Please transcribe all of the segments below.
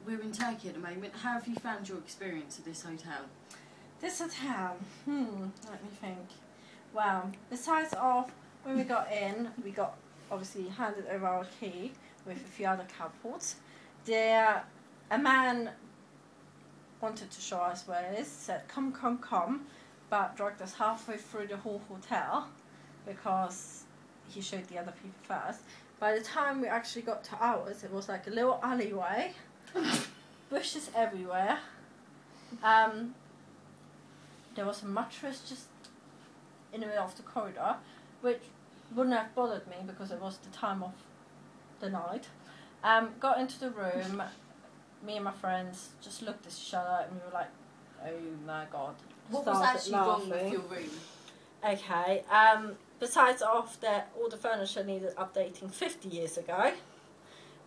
we're in Turkey at the moment. How have you found your experience of this hotel? This hotel, let me think. Well, besides of when we got in, we got obviously handed over our key with a few other couples. A man wanted to show us where it is, said come, come, come, but dragged us halfway through the whole hotel because he showed the other people first. By the time we actually got to ours, it was like a little alleyway, bushes everywhere. There was a mattress just in the middle of the corridor, which wouldn't have bothered me because it was the time of the night. Got into the room, me and my friends just looked at each other and we were like, oh my god. What was actually wrong with your room? Okay, besides of that, all the furniture needed updating 50 years ago.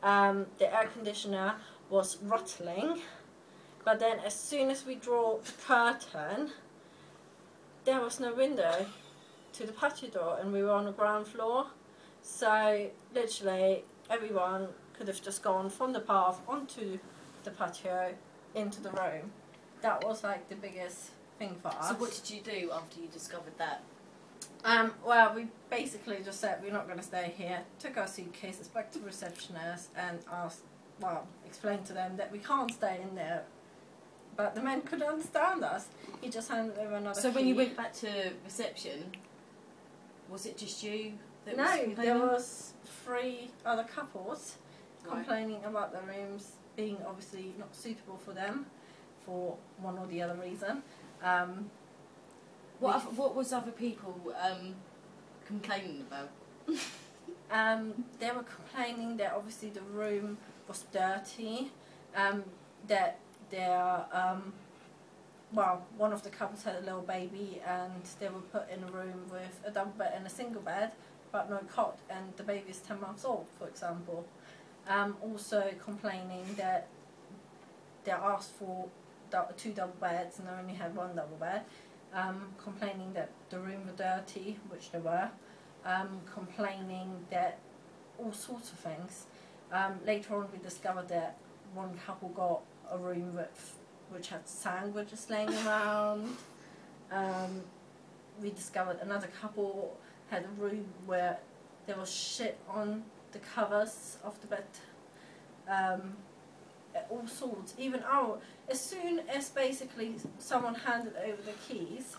The air conditioner was rattling, but then as soon as we draw the curtain, there was no window to the patio door and we were on the ground floor. So literally everyone could have just gone from the path onto the patio into the room. That was like the biggest thing for us. So what did you do after you discovered that? Well, we basically just said we're not going to stay here, took our suitcases back to the receptionist and explained to them that we can't stay in there. But the man couldn't understand us. He just handed over another key. So when you went back to reception, was it just you that was complaining? No, there was 3 other couples complaining about the rooms being obviously not suitable for them for one or the other reason. What was other people complaining about? They were complaining that obviously the room was dirty, that one of the couples had a little baby and they were put in a room with a double bed and a single bed but no cot, and the baby is 10 months old, for example. Also complaining that they asked for 2 double beds and they only had 1 double bed. Complaining that the room were dirty, which they were. Complaining that all sorts of things. Later on we discovered that one couple got a room which had sandwiches laying around. We discovered another couple had a room where there was shit on the covers of the bed. All sorts. Even as soon as basically someone handed over the keys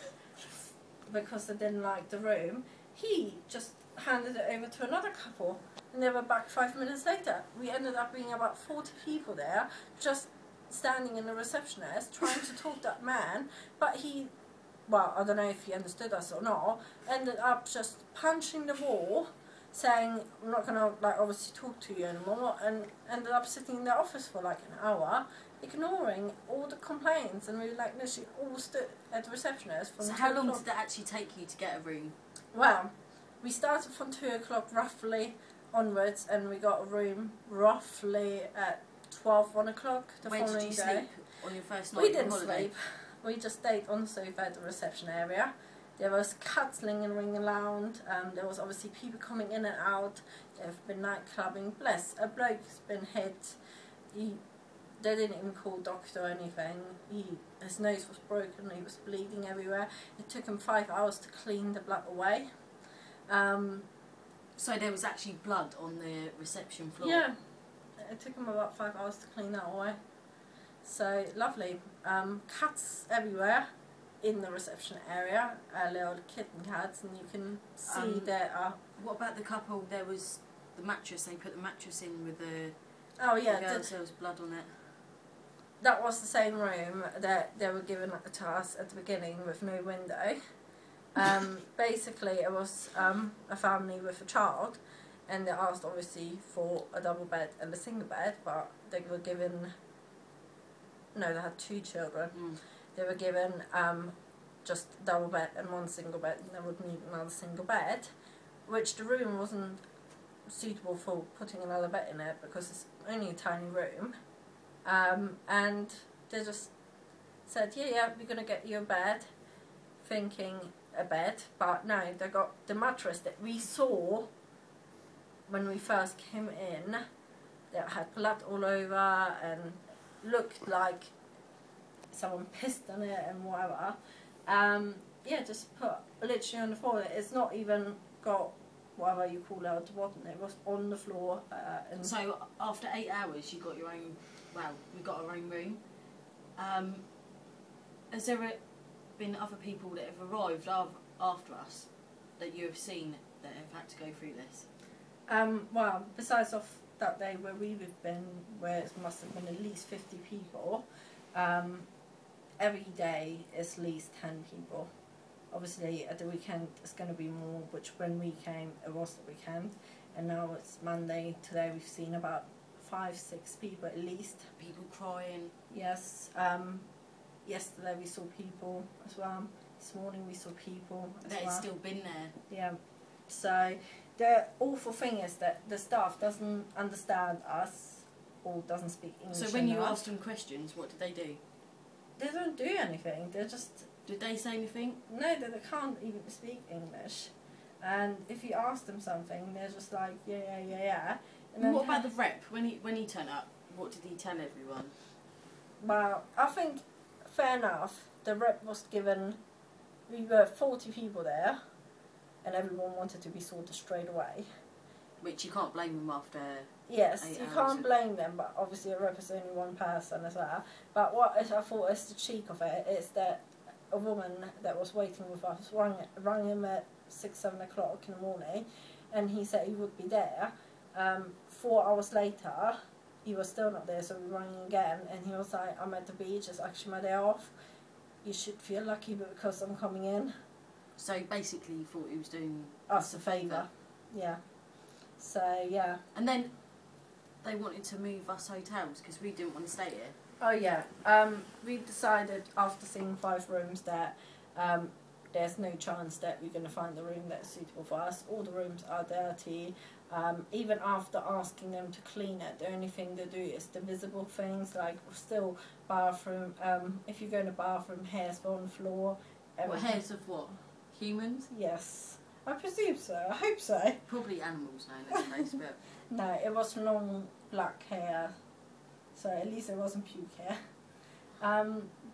because they didn't like the room, he just handed it over to another couple and they were back 5 minutes later. We ended up being about 40 people there just standing in the receptionist trying to talk to that man, but he, well, I don't know if he understood us or not, ended up just punching the wall, saying I'm not going to obviously talk to you anymore, and ended up sitting in the office for like an hour ignoring all the complaints, and we literally all stood at the receptionist from 2 o'clock. So how long did that actually take you to get a room? Well, we started from 2 o'clock roughly onwards and we got a room roughly at 1 o'clock the following day. Where did you sleep on your first night? We didn't sleep. We just stayed on the sofa at the reception area. There was cats ringing around, there was obviously people coming in and out, there have been night clubbing. Bless, a bloke's been hit, they didn't even call doctor or anything, his nose was broken, he was bleeding everywhere. It took him 5 hours to clean the blood away. So there was actually blood on the reception floor? Yeah, it took him about 5 hours to clean that away. So, lovely. Cats everywhere in the reception area, little kitten cats, and you can see there. What about the couple? There was the mattress. They put the mattress in with the. Oh yeah, there was blood on it. That was the same room that they were given to us at the beginning with no window. Basically, it was a family with a child, and they asked obviously for a double bed and a single bed, but they were given. No, they had 2 children. They were given just a double bed and 1 single bed, and they would need another single bed, which the room wasn't suitable for putting another bed in it because it's only a tiny room. And they just said, yeah, we're going to get you a bed, thinking a bed, but no, they got the mattress that we saw when we first came in that had blood all over and looked like someone pissed on it and whatever. Yeah, just put literally on the floor. It's not even got whatever you call it at the bottom. It was on the floor. And so after 8 hours, you got your own. Well, we got our own room. Has there been other people that have arrived after us that you have seen that have had to go through this? Well, besides of that day where we've been, where it must have been at least 50 people, every day is at least 10 people. Obviously at the weekend it's going to be more, which when we came it was the weekend, and now it's Monday. Today we've seen about 5-6 people at least. People crying. Yes. Yesterday we saw people as well. This morning we saw people as well. They've still been there. Yeah. So the awful thing is that the staff doesn't understand us or doesn't speak English. So when you asked them questions, what did they do? They don't do anything. They're just... Did they say anything? No, they can't even speak English. And if you ask them something, they're just like, yeah. And then what about the rep? When he turned up, what did he tell everyone? Well, I think, fair enough, the rep was given... We were 40 people there, and everyone wanted to be sorted straight away. Which you can't blame them after. Yes, you can't blame them, but obviously a rep is only one person as well. But what I thought is the cheek of it is that a woman that was waiting with us rang him at 6-7 o'clock in the morning, and he said he would be there. 4 hours later, he was still not there, so we rang him again, and he was like, I'm at the beach, it's actually my day off. You should feel lucky because I'm coming in. So basically you thought he was doing us a favour. Yeah. So, yeah. And then they wanted to move us hotels because we didn't want to stay here. Oh, yeah. We decided after seeing 5 rooms that there's no chance that we're going to find a room that's suitable for us. All the rooms are dirty. Even after asking them to clean it, the only thing they do is the visible things, like still bathroom. If you go in the bathroom, hairs on the floor. What, hairs of what? Humans? Yes. I presume so. I hope so. Probably animals now in this place, but... No, it was long black hair. So at least it wasn't puke hair.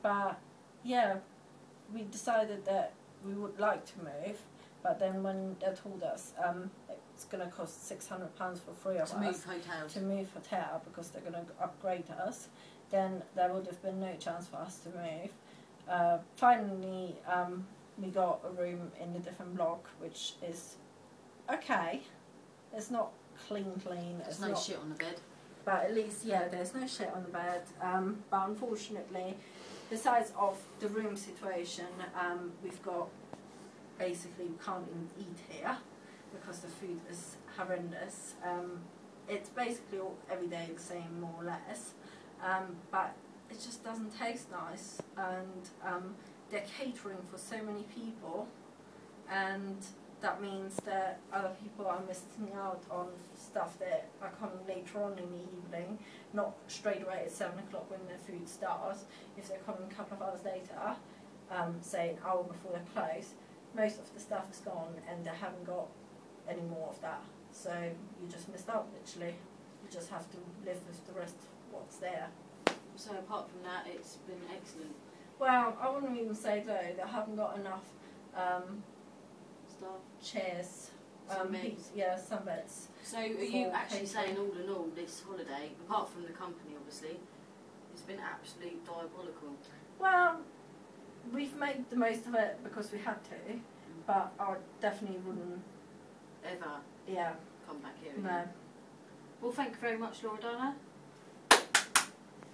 But yeah, we decided that we would like to move, but then when they told us it's going to cost £600 for 3 of us to move hotel because they're going to upgrade us, then there would have been no chance for us to move. Finally, we got a room in a different block, which is okay. It's not clean. There's no shit on the bed. But at least, yeah, there's no shit on the bed. But unfortunately, besides of the room situation, we've got, basically we can't even eat here because the food is horrendous. It's basically every day the same, more or less. But it just doesn't taste nice. And they're catering for so many people, and that means that other people are missing out on stuff that are coming later on in the evening, not straight away at 7 o'clock when the food starts. If they're coming a couple of hours later, say an hour before they close, most of the stuff is gone and they haven't got any more of that. So you just missed out, literally. You just have to live with the rest of what's there. So apart from that, it's been excellent. Well, I wouldn't even say though, they haven't got enough chairs, some beds. So are you actually saying all in all, this holiday, apart from the company obviously, it's been absolutely diabolical? Well, we've made the most of it because we had to, but I definitely wouldn't ever come back here again. No. Well, thank you very much, Loredana.